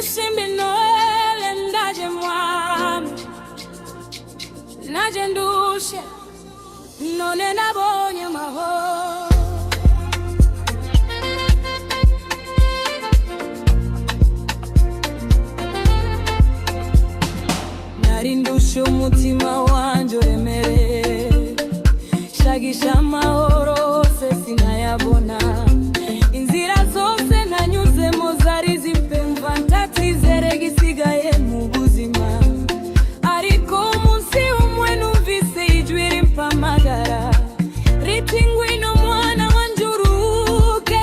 nisimbi noele ndaje mwami naje ndushe none nabonye amahoro. Nari ndushe umutima wanje uremereye, shagisha amahoro hose sinayabona. Inzira zose nanyuzemo zari zipemva, ntatizere gisigaye mu buzima. Ariko umunsi umwe numvise ijwi rimpamagara riti ngwino mwana wanje uruhuke,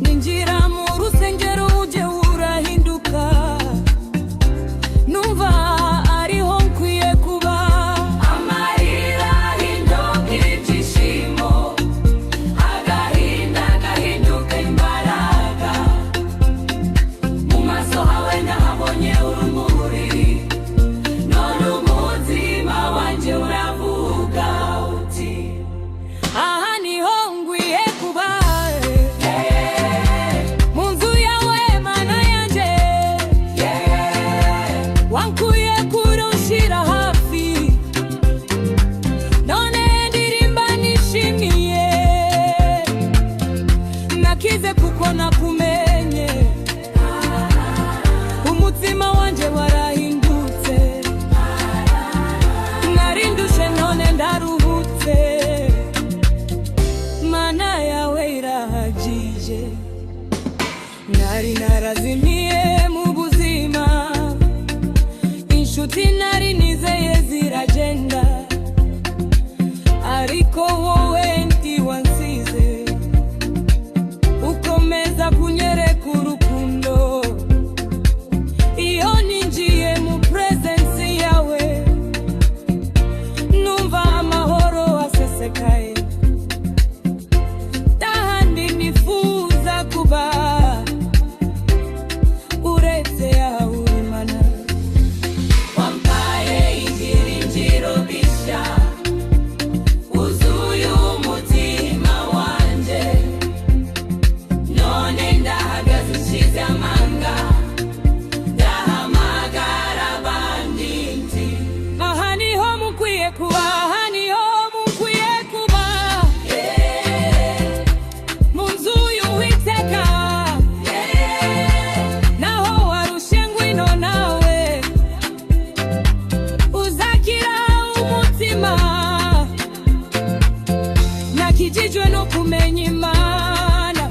ninjira mu rusengero uje urahinduka. Numva ariho nkwiye kuba, amarira ahinduka ibyishimo, agahinda gahinduka imbaraga. Mu maso hawe nahabonye urumuri, none umutima wanje uravuga uti aha niho nkwiye kuba. Mu nzu yawe Mana yanje, wankuye kure unshira hafi, none ndirimba nishimiye. Nakize kuko nakumenye, umutima wanje warahindutse. Nari ndushe none ndaruhutse, Mana yawe irahagije. Nari narazimiye mu buzima, inshuti nari nizeye ziragenda, ariko wowe ntiwansize, ukomeza kunyereka urukundo. Iyo ninjiye mu presence yawe, numva amahoro asesekaye. Tahandi nifuza kuba uretse yawe Mana. Wampaye ibyiringiro bishya, wuzuye umutima wanje, none ndahagaze nshize amanga, ndahamagara abandi nti aha niho mukwiye kuba, aha niho mukwiye kuba. Mu nzu y'Uwiteka, naho warushe ngwino nawe uzakira umutima. Nakijijwe no kumenya Imana,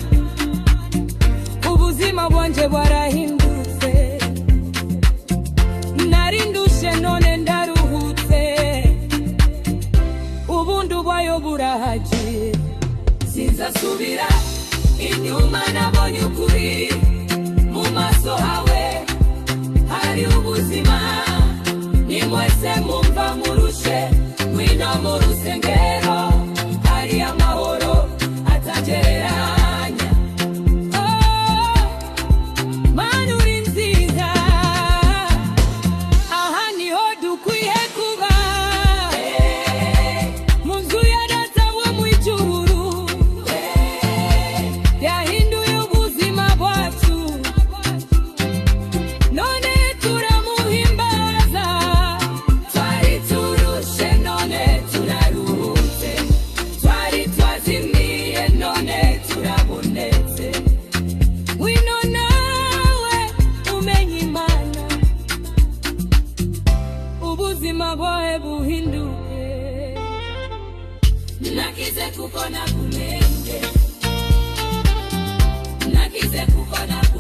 ubuzima bwanje bwarahindutse. Nari ndushe none ndaruhutse, ubuntu bwayo burahagiye. Sinzasubira inyuma, nabonye ukuri, mu maso hawe hari ubuzima. Nimwese mwumva murushe, ngwino mu rusengero, hari amahoro atagereranya. Mana uri nziza, aha niho dukwiye kuba. Mu nzu ya Data wo mu ijuru, yahinduye ubuzima bwacu, none turamuhimbaza. Twari turushe none turaruhutse, twari twazimiye none turabonetse. Ngwino nawe umenye Imana, ubuzima bwawe buhinduke. Nakize kuko nakumenye, nakize kuko nakumenye.